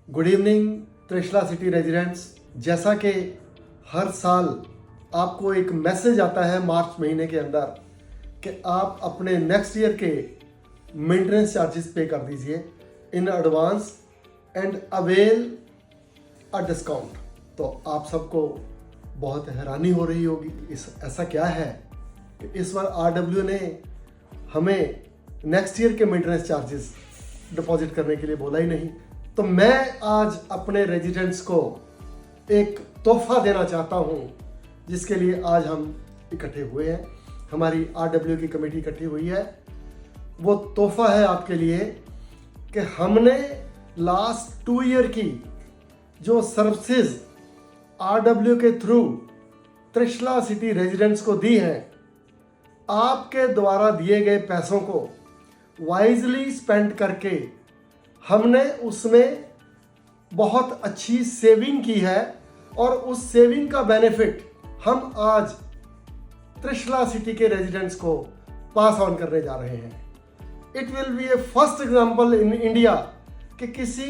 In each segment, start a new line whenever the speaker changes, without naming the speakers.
Good evening Trishala city residents. जैसा कि हर साल आपको एक मैसेज आता है मार्च महीने के अंदर कि आप अपने नेक्स्ट ईयर के मेंटेनेंस चार्जेस पे कर दीजिए in advance and avail a discount, तो आप सबको बहुत हैरानी हो रही होगी ऐसा क्या है कि इस बार RW ने हमें नेक्स्ट ईयर के मेंटेनेंस चार्जेस डिपॉजिट करने के लिए बोला ही नहीं। तो मैं आज अपने रेजिडेंट्स को एक तोहफा देना चाहता हूं, जिसके लिए आज हम इकट्ठे हुए हैं। हमारी RW की कमेटी इकट्ठी हुई है। वो तोहफा है आपके लिए कि हमने लास्ट 2 ईयर की जो सर्विसेज RW के थ्रू त्रिशला सिटी रेजिडेंट्स को दी हैं, आपके द्वारा दिए गए पैसों को वाइजली स्पेंड करके हमने उसमें बहुत अच्छी सेविंग की है और उस सेविंग का बेनिफिट हम आज त्रिशला सिटी के रेजिडेंट्स को पास ऑन करने जा रहे हैं। It will be A first example in India कि किसी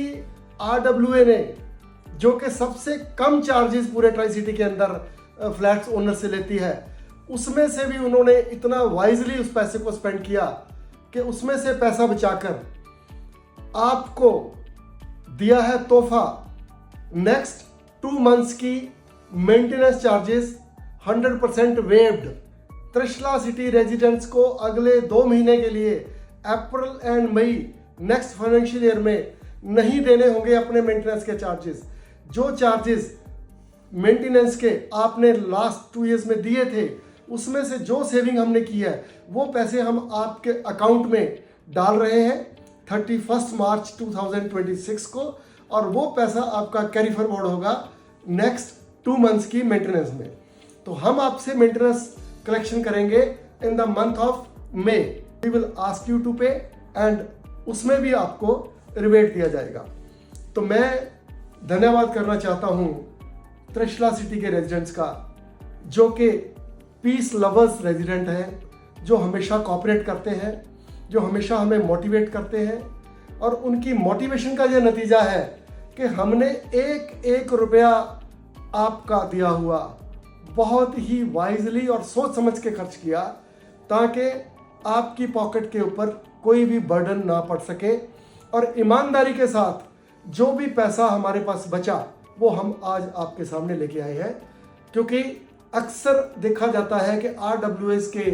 RWA ने, जो कि सबसे कम चार्जेस पूरे ट्राई सिटी के अंदर फ्लैट्स ओनर से लेती है, उसमें से भी उन्होंने इतना वाइजली उस पैसे को स्पेंड किया कि उसमें से पैसा बचाकर आपको दिया है तोहफा। नेक्स्ट 2 मंथ्स की maintenance charges 100% waived. Trishala city residents को अगले 2 महीने के लिए April and May next financial year में नहीं देने होंगे अपने मेंटेनेंस के चार्जेस। जो चार्जेस मेंटेनेंस के आपने लास्ट 2 इयर्स में दिए थे, उसमें से जो सेविंग हमने की है वो पैसे हम आपके अकाउंट में डाल रहे हैं 31 मार्च 2026 को, और वो पैसा आपका कैरी फॉरवर्ड होगा नेक्स्ट 2 मंथ्स की मेंटेनेंस में। तो हम आपसे मेंटेनेंस कलेक्शन करेंगे in the month of May. We will ask you to pay and उसमें भी आपको रिबेट दिया जाएगा। तो मैं धन्यवाद करना चाहता हूँ त्रिशला सिटी के रेजिडेंट्स का, जो कि पीस लवर्स रेजिडेंट हैं, जो हमेशा कोऑपरेट करते हैं, जो हमेशा हमें मोटिवेट करते हैं। और उनकी मोटिवेशन का यह नतीजा है कि हमने एक रुपया आपका दिया हुआ बहुत ही वाइजली और सोच समझ के खर्च किया, ताकि आपकी पॉकेट के ऊपर कोई भी बर्डन ना पड़ सके। और ईमानदारी के साथ जो भी पैसा हमारे पास बचा वो हम आज आपके सामने लेके आए हैं, क्योंकि अक्सर देखा जाता है कि RWAs के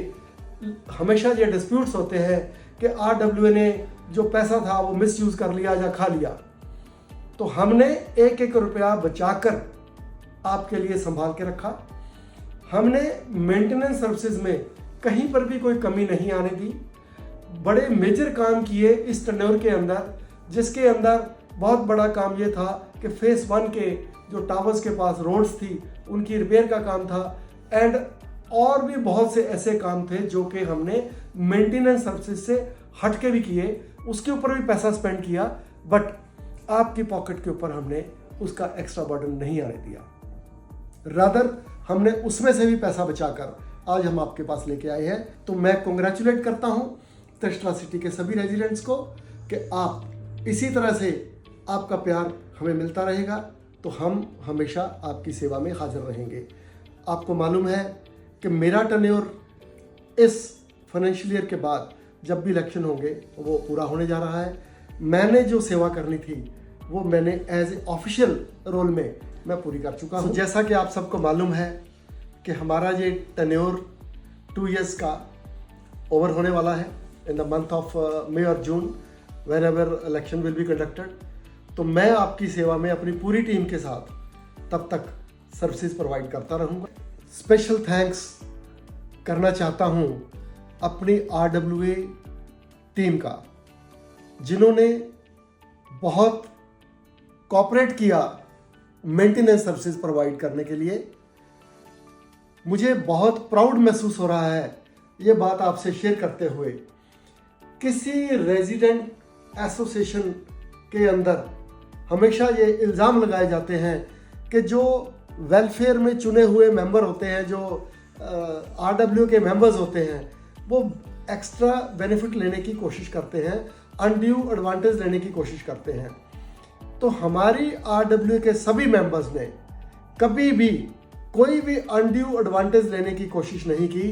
हमेशा ये डिस्प्यूट्स होते हैं कि RWA ने जो पैसा था वो मिसयूज कर लिया या खा लिया। तो हमने एक रुपया बचाकर आपके लिए संभाल के रखा। हमने मेंटेनेंस सर्विसेज में कहीं पर भी कोई कमी नहीं आने दी। बड़े मेजर काम किए इस टेन्योर के अंदर, जिसके अंदर बहुत बड़ा काम ये था कि फेस 1 के जो टावर्स के पास रोड्स थी उनकी रिपेयर का काम था, एंड और भी बहुत से ऐसे काम थे जो कि हमने मेंटेनेंस सर्विसेज से हट के भी किए। उसके ऊपर भी पैसा स्पेंड किया, बट आपकी पॉकेट के ऊपर हमने उसका एक्स्ट्रा बर्डन नहीं आने दिया। रादर हमने उसमें से भी पैसा बचाकर आज हम आपके पास लेके आए हैं। तो मैं कॉन्ग्रेचुलेट करता हूं त्रिशला सिटी के सभी रेजिडेंट्स को कि आप इसी तरह से आपका प्यार हमें मिलता रहेगा, तो हम हमेशा आपकी सेवा में हाजिर रहेंगे। आपको मालूम है कि मेरा टेन्योर इस फाइनेंशियल ईयर के बाद जब भी इलेक्शन होंगे वो पूरा होने जा रहा है। मैंने जो सेवा करनी थी वो मैंने एज ए ऑफिशियल रोल में मैं पूरी कर चुका हूँ। जैसा कि आप सबको मालूम है कि हमारा ये टेन्योर 2 इयर्स का ओवर होने वाला है in the month of May और June, whenever election will be conducted. तो मैं आपकी सेवा में अपनी पूरी टीम के साथ तब तक सर्विसेज प्रोवाइड करता रहूँगा। स्पेशल थैंक्स करना चाहता हूँ अपनी RWA टीम का, जिन्होंने बहुत कोऑपरेट किया मेंटेनेंस सर्विसेज प्रोवाइड करने के लिए। मुझे बहुत प्राउड महसूस हो रहा है ये बात आपसे शेयर करते हुए। किसी रेजिडेंट एसोसिएशन के अंदर हमेशा ये इल्ज़ाम लगाए जाते हैं कि जो वेलफेयर में चुने हुए मेंबर होते हैं, जो RW के मेंबर्स होते हैं, वो एक्स्ट्रा बेनिफिट लेने की कोशिश करते हैं, अनड्यू एडवांटेज लेने की कोशिश करते हैं। तो हमारी RWA के सभी मेंबर्स ने कभी भी कोई भी अनड्यू एडवांटेज लेने की कोशिश नहीं की,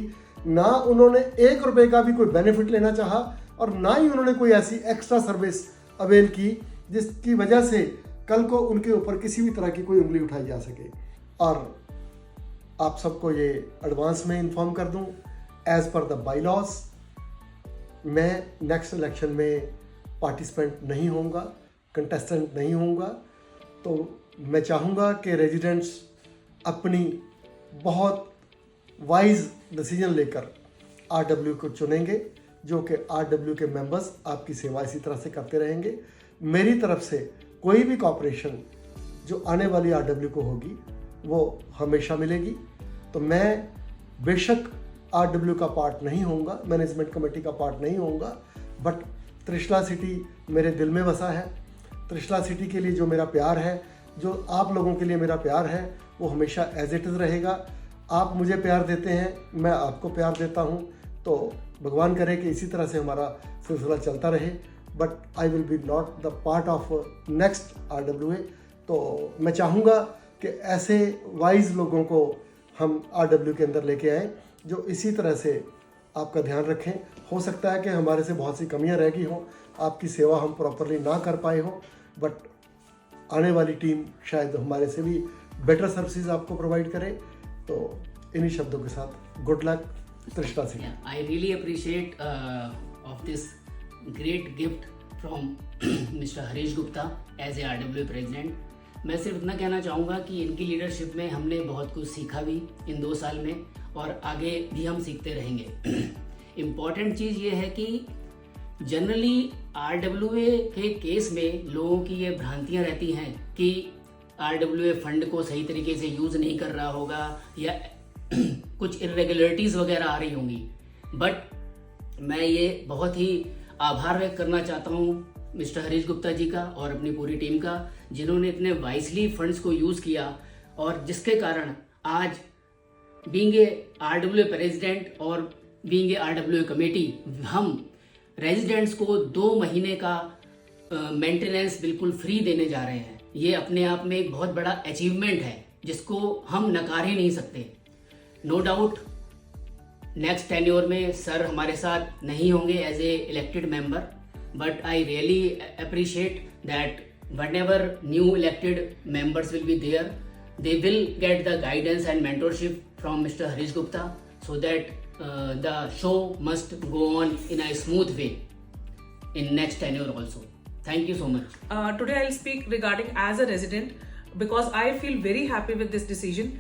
ना उन्होंने 1 रुपए का भी कोई बेनिफिट लेना चाहा और ना ही उन्होंने कोई ऐसी एक्स्ट्रा सर्विस अवेल की जिसकी वजह से कल को उनके ऊपर किसी भी तरह की कोई उंगली उठाई जा सके। और आप सबको ये एडवांस में इन्फॉर्म कर दूं, as per the bylaws मैं नेक्स्ट इलेक्शन में पार्टिसिपेंट नहीं होऊंगा, कंटेस्टेंट नहीं होऊंगा। तो मैं चाहूँगा कि रेजिडेंट्स अपनी बहुत वाइज डिसीजन लेकर RW को चुनेंगे, जो कि RW के मेंबर्स आपकी सेवा इसी तरह से करते रहेंगे। मेरी तरफ से कोई भी कॉपरेशन जो आने वाली RW को होगी वो हमेशा मिलेगी। तो मैं बेशक RW का पार्ट नहीं होऊंगा, मैनेजमेंट कमेटी का पार्ट नहीं होऊंगा, बट त्रिशला सिटी मेरे दिल में बसा है। त्रिशला सिटी के लिए जो मेरा प्यार है, जो आप लोगों के लिए मेरा प्यार है, वो हमेशा एज इट इज़ रहेगा। आप मुझे प्यार देते हैं, मैं आपको प्यार देता हूँ, तो भगवान करे कि इसी तरह से हमारा सिलसिला चलता रहे। But I will be not the part of next RWA। तो मैं चाहूँगा कि ऐसे वाइज लोगों को हम RW के अंदर लेके आएँ जो इसी तरह से आपका ध्यान रखें। हो सकता है कि हमारे से बहुत सी कमियां रह गई हों, आपकी सेवा हम प्रॉपरली ना कर पाए हों, बट आने वाली टीम शायद हमारे से भी बेटर सर्विसेज आपको प्रोवाइड करे। तो इन्हीं शब्दों के साथ good luck Trishala City.
I really appreciate of this great gift from mister Harish Gupta as a RWA president. मैं सिर्फ इतना कहना चाहूँगा कि इनकी लीडरशिप में हमने बहुत कुछ सीखा भी इन 2 साल में, और आगे भी हम सीखते रहेंगे। इम्पॉर्टेंट चीज़ ये है कि जनरली RWA के केस में लोगों की ये भ्रांतियाँ रहती हैं कि RWA फंड को सही तरीके से यूज़ नहीं कर रहा होगा या कुछ इरेगुलरिटीज़ वगैरह आ रही होंगी। बट मैं ये बहुत ही आभार व्यक्त करना चाहता हूँ मिस्टर हरीश गुप्ता जी का और अपनी पूरी टीम का, जिन्होंने इतने वाइजली फंड्स को यूज़ किया और जिसके कारण आज बीइंग ए RWA प्रेसिडेंट और बीइंग ए RWA कमेटी हम रेजिडेंट्स को 2 महीने का मेंटेनेंस बिल्कुल फ्री देने जा रहे हैं। ये अपने आप में एक बहुत बड़ा अचीवमेंट है जिसको हम नकार ही नहीं सकते। नो डाउट नेक्स्ट टेन्योर में सर हमारे साथ नहीं होंगे as a elected member, but I really appreciate that whenever new elected members will be there, they will get the guidance and mentorship from Mr. Harish Gupta, so that the show must go on in a smooth way in next tenure also. Thank you so much.
Today I'll speak regarding as a resident, because I feel very happy with this decision.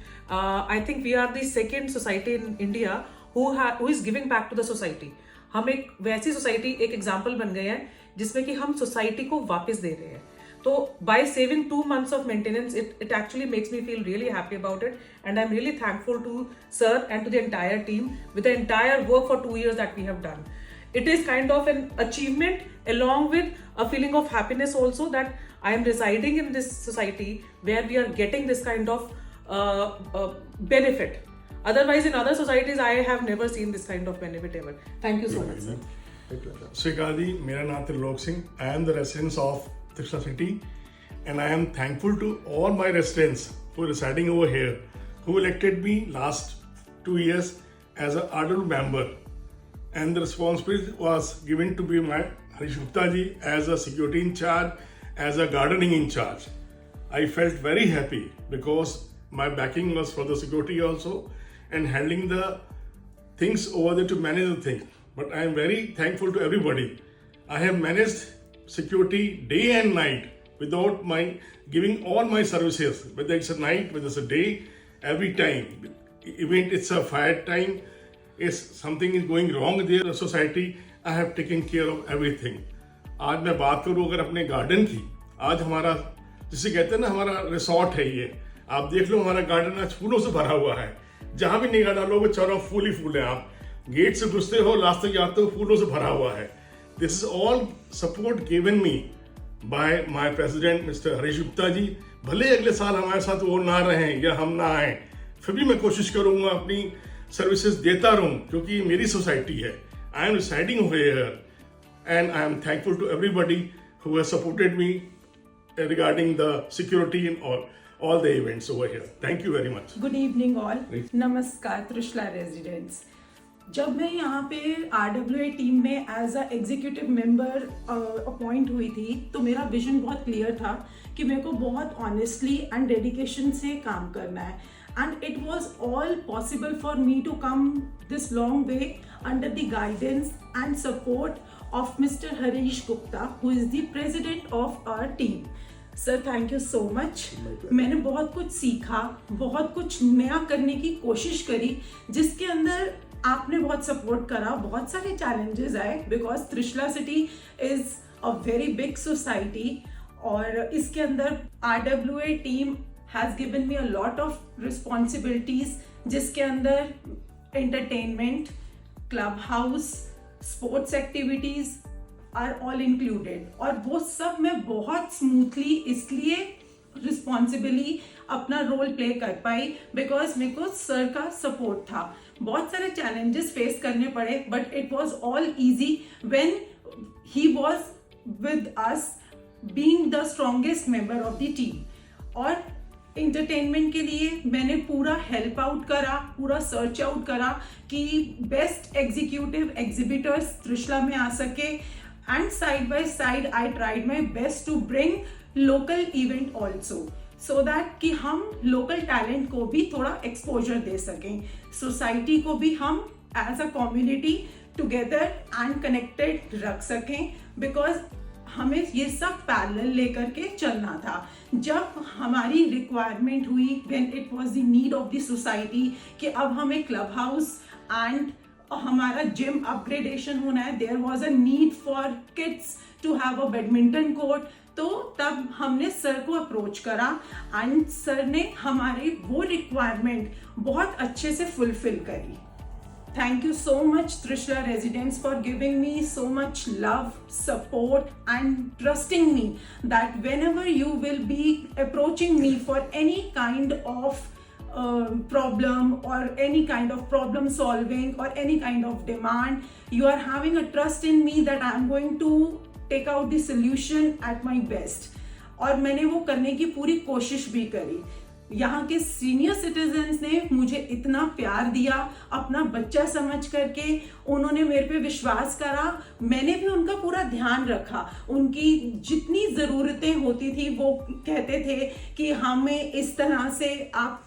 I think we are the second society in India who is giving back to the society. हम एक वैसी society, एक example बन गए हैं जिसमें कि हम सोसाइटी को वापस दे रहे हैं। तो by saving 2 months of maintenance, it actually makes me feel really happy about it, and I'm really thankful to sir and to the entire team with the entire work for 2 years that we have done. It is kind of an achievement along with a feeling of happiness also that I am residing in this society where we are getting this kind of benefit. Otherwise, in other societies, I have never seen this kind of benefit ever. Thank you so much, sir.
स्वीकार जी, मेरा नाम Trilok Singh. I am the residence of Trishala city and I am thankful to all my residents who are residing over here, who elected me last 2 years as a RWA member, and the responsibility was given to be my Harish Gupta ji as a security in charge, as a gardening in charge. I felt very happy because my backing was for the security also and handling the things over there to manage the things. But I am very thankful to everybody. I have managed security day and night without my giving all my services, whether it's a night, whether it's a day, every time. Even it's a fire time, if something is going wrong there in the society, I have taken care of everything. आज मैं बात करूँ अगर अपने garden की, आज हमारा जिसे कहते हैं ना, हमारा रिसोर्ट है ये। आप देख लो हमारा गार्डन आज फूलों से भरा हुआ है। जहाँ भी निगाह डालोगे चारों फूल ही फूल है। आप गेट से घुसते हो, लास्ट तक जाते हो, फूलों से भरा हुआ है। This is all support given me by my president Mr. Harish Gupta जी। भले अगले साल हमारे साथ वो ना रहें या हम ना आए, फिर भी मैं कोशिश करूंगा अपनी सर्विसेज देता रहूं, क्योंकि मेरी सोसाइटी है। I am residing here and I am thankful to everybody who has supported me regarding the security and all the events over here. Thank you very much.
Good evening all, नमस्कार Trishala residents. जब मैं यहाँ पे RWA team में as a executive member appoint हुई थी तो मेरा विजन बहुत क्लियर था कि मेरे को बहुत ऑनेस्टली एंड डेडिकेशन से काम करना है, and it was all possible for me to come this long way under the guidance and support of mister Harish Gupta, who is the president of our team. Sir thank you so much. मैंने बहुत कुछ सीखा, बहुत कुछ नया करने की कोशिश करी, जिसके अंदर आपने बहुत सपोर्ट करा। बहुत सारे चैलेंजेस आए because Trishala City is a very big society, और इसके अंदर RWA team has given me a lot of responsibilities, जिसके अंदर entertainment, club house, sports activities are all included, और वो सब मैं बहुत स्मूथली इसलिए रिस्पॉन्सिबली अपना रोल प्ले कर पाई बिकॉज मेरे को सर का सपोर्ट था। बहुत सारे चैलेंजेस फेस करने पड़े but it was all easy when he was with us being the strongest member of the team. और इंटरटेनमेंट के लिए मैंने पूरा हेल्प आउट करा, पूरा सर्च आउट करा कि बेस्ट एग्जीक्यूटिव एग्जिबिटर्स त्रिशला में आ सके, and side by side I tried my best to bring local event also, so that कि हम लोकल टैलेंट को भी थोड़ा एक्सपोजर दे सकें, सोसाइटी को भी हम as a community together and connected रख सकें, बिकॉज हमें ये सब पैरेलल लेकर के चलना था। जब हमारी रिक्वायरमेंट हुई when it was the need of the society कि अब हमें क्लब हाउस एंड हमारा जिम अपग्रेडेशन होना है, there was a need for kids to have a badminton court, तो तब हमने सर को अप्रोच करा एंड सर ने हमारी वो रिक्वायरमेंट बहुत अच्छे से फुलफिल करी। Thank you so much Trishla residents for giving me so much love, support and trusting me that whenever you will be approaching me for any kind of problem or any kind of problem solving or any kind of demand, you are having a trust in me that I am going to take out the solution at my best। और मैंने वो करने की पूरी कोशिश भी करी। यहाँ के सीनियर सिटीजन्स ने मुझे इतना प्यार दिया, अपना बच्चा समझ करके उन्होंने मेरे पे विश्वास करा, मैंने भी उनका पूरा ध्यान रखा। उनकी जितनी ज़रूरतें होती थी वो कहते थे कि हमें इस तरह से आप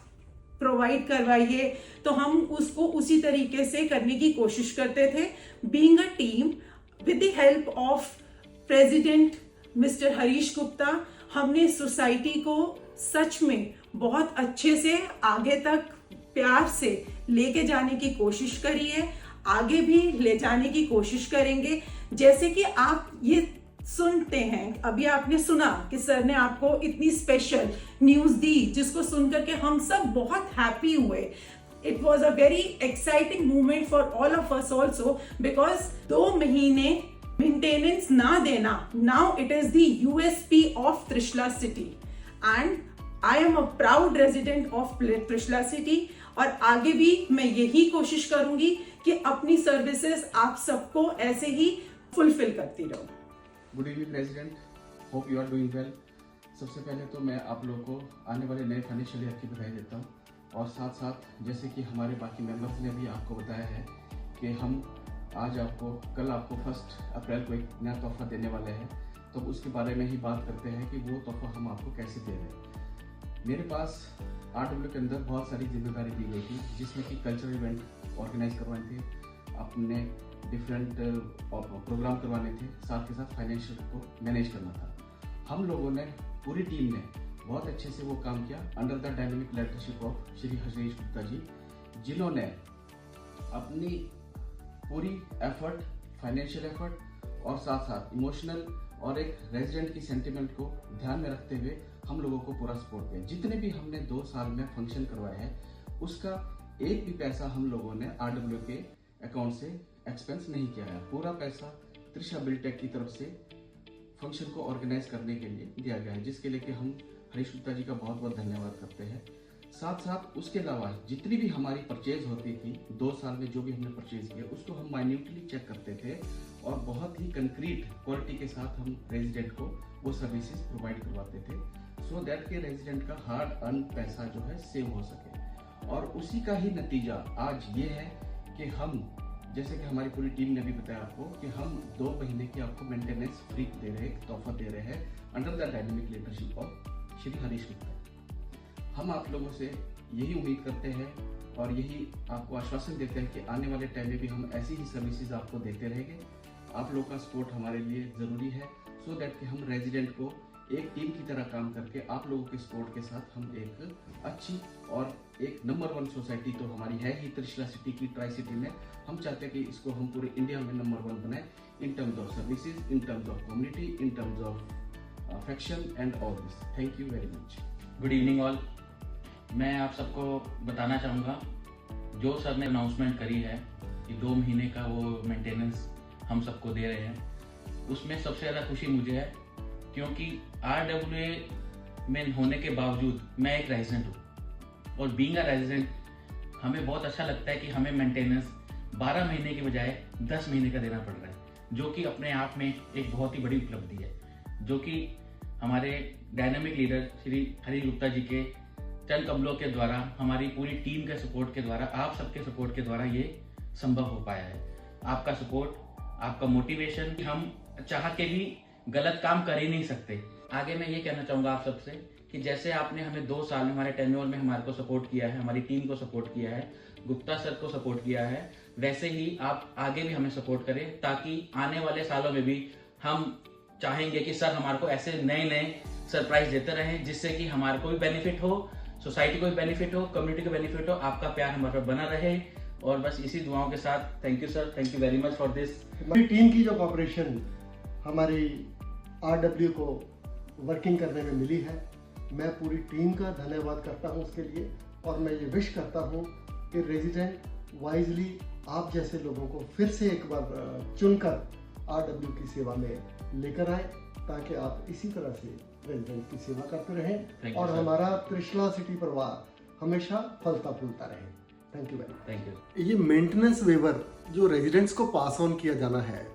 प्रोवाइड करवाइए, तो हम उसको उसी तरीके से करने की कोशिश करते थे। Being a team with the help of president mister Harish Gupta, हमने सोसाइटी को सच में बहुत अच्छे से आगे तक प्यार से लेके जाने की कोशिश करी है, आगे भी ले जाने की कोशिश करेंगे। जैसे कि आप ये सुनते हैं, अभी आपने सुना कि सर ने आपको इतनी स्पेशल न्यूज़ दी जिसको सुन करके हम सब बहुत हैप्पी हुए। It was a very exciting moment for all of us also, because 2 महीने मेंटेनेंस ना देना, now it is the USP of Trishala city and I am a proud resident of Trishala city. और आगे भी मैं यही कोशिश करूंगी कि अपनी सर्विसेज आप सबको ऐसे ही फुलफिल करती रहूं।
Good evening president, hope you are doing well. सबसे पहले तो मैं आप लोगों को आने वाले नए फाइनेंशियल ईयर की बधाई देता हूँ, और साथ साथ जैसे कि हमारे बाकी मेंबर्स ने भी आपको बताया है कि हम आज आपको, कल आपको 1 अप्रैल को एक नया तोहफा देने वाले हैं, तो उसके बारे में ही बात करते हैं कि वो तोहफा हम आपको कैसे दे रहे हैं। मेरे पास RWA के अंदर बहुत सारी जिम्मेदारी दी गई थी, जिसमें कि कल्चरल इवेंट ऑर्गेनाइज करवाने थे, अपने डिफरेंट प्रोग्राम करवाने थे, साथ के साथ फाइनेंशियल को मैनेज करना था। हम लोगों ने, पूरी टीम ने बहुत अच्छे से वो काम किया under the dynamic leadership of Shri Harish Gupta ji, जिन्होंने अपनी पूरी एफर्ट, फाइनेंशियल एफर्ट और साथ साथ इमोशनल और एक रेजिडेंट की सेंटिमेंट को ध्यान में रखते हुए हम लोगों को पूरा सपोर्ट किया। जितने भी हमने 2 साल में फंक्शन करवाए हैं, उसका एक भी पैसा हम लोगों ने RWA के अकाउंट से एक्सपेंस नहीं किया है। पूरा पैसा त्रिशा बिल्टेक की तरफ से फंक्शन को ऑर्गेनाइज करने के लिए दिया गया है, जिसके लिए कि हम हरीश गुप्ता जी का बहुत बहुत धन्यवाद करते हैं। साथ साथ उसके अलावा जितनी भी हमारी परचेज होती थी 2 साल में, जो भी हमने परचेज किया उसको हम माइन्यूटली चेक करते थे और बहुत ही कंक्रीट क्वालिटी के साथ हम रेजिडेंट को वो सर्विसेज प्रोवाइड करवाते थे, सो दैट के रेजिडेंट का हार्ड अर्न पैसा जो है सेव हो सके। और उसी का ही नतीजा आज ये है कि हम, जैसे कि हमारी पूरी टीम ने भी बताया आपको, कि हम 2 महीने की आपको मेंटेनेंस फ्री दे रहे हैं, तोहफा दे रहे हैं under the dynamic leadership of Shri Harish Gupta. हम आप लोगों से यही उम्मीद करते हैं और यही आपको आश्वासन देते हैं कि आने वाले टाइम में भी हम ऐसी ही सर्विसेज आपको देते रहेंगे। आप लोगों का सपोर्ट हमारे लिए ज़रूरी है, सो दैट कि हम रेजिडेंट को एक टीम की तरह काम करके आप लोगों के सपोर्ट के साथ हम एक अच्छी और एक नंबर 1 सोसाइटी तो हमारी है ही त्रिशला सिटी की, ट्राई सिटी में। हम चाहते हैं कि इसको हम पूरे इंडिया में नंबर 1 बनाए in terms of services, in terms of community, in terms of affection and all this. Thank you very much.
Good evening all. मैं आप सबको बताना चाहूँगा, जो सर ने अनाउंसमेंट करी है कि 2 महीने का वो मेंटेनेंस हम सबको दे रहे हैं, उसमें सबसे ज़्यादा खुशी मुझे है, क्योंकि RWA में होने के बावजूद मैं एक रेजिडेंट हूँ, और बीइंग अ रेजिडेंट हमें बहुत अच्छा लगता है कि हमें मेंटेनेंस 12 महीने के बजाय 10 महीने का देना पड़ रहा है, जो कि अपने आप में एक बहुत ही बड़ी उपलब्धि है, जो कि हमारे डायनामिक लीडर श्री हरीश गुप्ता जी के चंद कमलों के द्वारा, हमारी पूरी टीम के सपोर्ट के द्वारा, आप सबके सपोर्ट के द्वारा ये संभव हो पाया है। आपका सपोर्ट, आपका मोटिवेशन, हम चाह के भी गलत काम कर ही नहीं सकते। आगे मैं ये कहना चाहूँगा आप सबसे कि जैसे आपने हमें 2 साल में हमारे टेन्योर में हमारे को सपोर्ट किया है, हमारी टीम को सपोर्ट किया है, गुप्ता सर को सपोर्ट किया है, वैसे ही आप आगे भी हमें सपोर्ट करें, ताकि आने वाले सालों में भी हम चाहेंगे कि सर हमारे को ऐसे नए सरप्राइज देते रहें, जिससे कि हमारे को भी बेनिफिट हो, सोसाइटी को भी बेनिफिट हो, कम्युनिटी को बेनिफिट हो, आपका प्यार हमारे पर बना रहे। और बस इसी दुआओं के साथ thank you sir, thank you very much for this.
हमारी टीम की जो कॉपरेशन हमारी RW को वर्किंग करने में मिली है, मैं पूरी टीम का धन्यवाद करता हूं उसके लिए। और मैं ये विश करता हूं कि रेजिडेंट वाइजली आप जैसे लोगों को फिर से एक बार चुनकर RW की सेवा में लेकर आए, ताकि आप इसी तरह से रेजिडेंट की सेवा करते रहें और हमारा त्रिशला सिटी परिवार हमेशा फलता फूलता रहे। Thank you very much.
Thank you.
ये मेंटेनेंस वेवर जो रेजिडेंट्स को पास ऑन किया जाना है,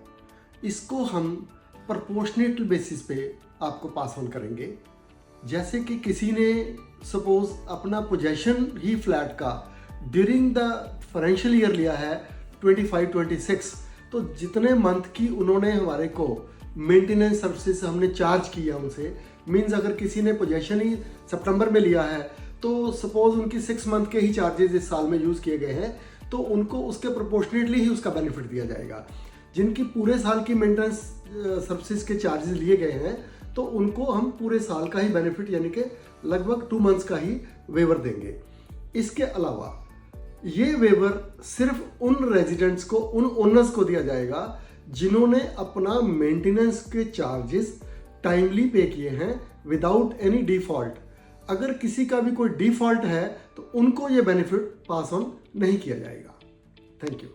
इसको हम प्रोपोर्शनेट बेसिस पे आपको पास ऑन करेंगे। जैसे कि किसी ने सपोज अपना पोजेशन ही फ्लैट का ड्यूरिंग द फाइनेंशियल ईयर लिया है 25-26, तो जितने मंथ की उन्होंने हमारे को मेंटेनेंस सर्विसेज हमने चार्ज किया उनसे, मीन्स अगर किसी ने पोजेशन ही सितंबर में लिया है, तो सपोज उनकी 6 मंथ के ही चार्जेस इस साल में यूज़ किए गए हैं, तो उनको उसके प्रोपोर्शनेटली ही उसका बेनिफिट दिया जाएगा। जिनकी पूरे साल की मेंटेनेंस सर्विसेज के चार्जेस लिए गए हैं, तो उनको हम पूरे साल का ही बेनिफिट यानी कि लगभग 2 मंथ्स का ही वेवर देंगे। इसके अलावा ये वेवर सिर्फ उन रेजिडेंट्स को, उन ओनर्स को दिया जाएगा जिन्होंने अपना मेंटेनेंस के चार्जेस टाइमली पे किए हैं विदाउट एनी डिफॉल्ट। अगर किसी का भी कोई डिफॉल्ट है तो उनको ये बेनिफिट पास ऑन नहीं किया जाएगा। Thank you.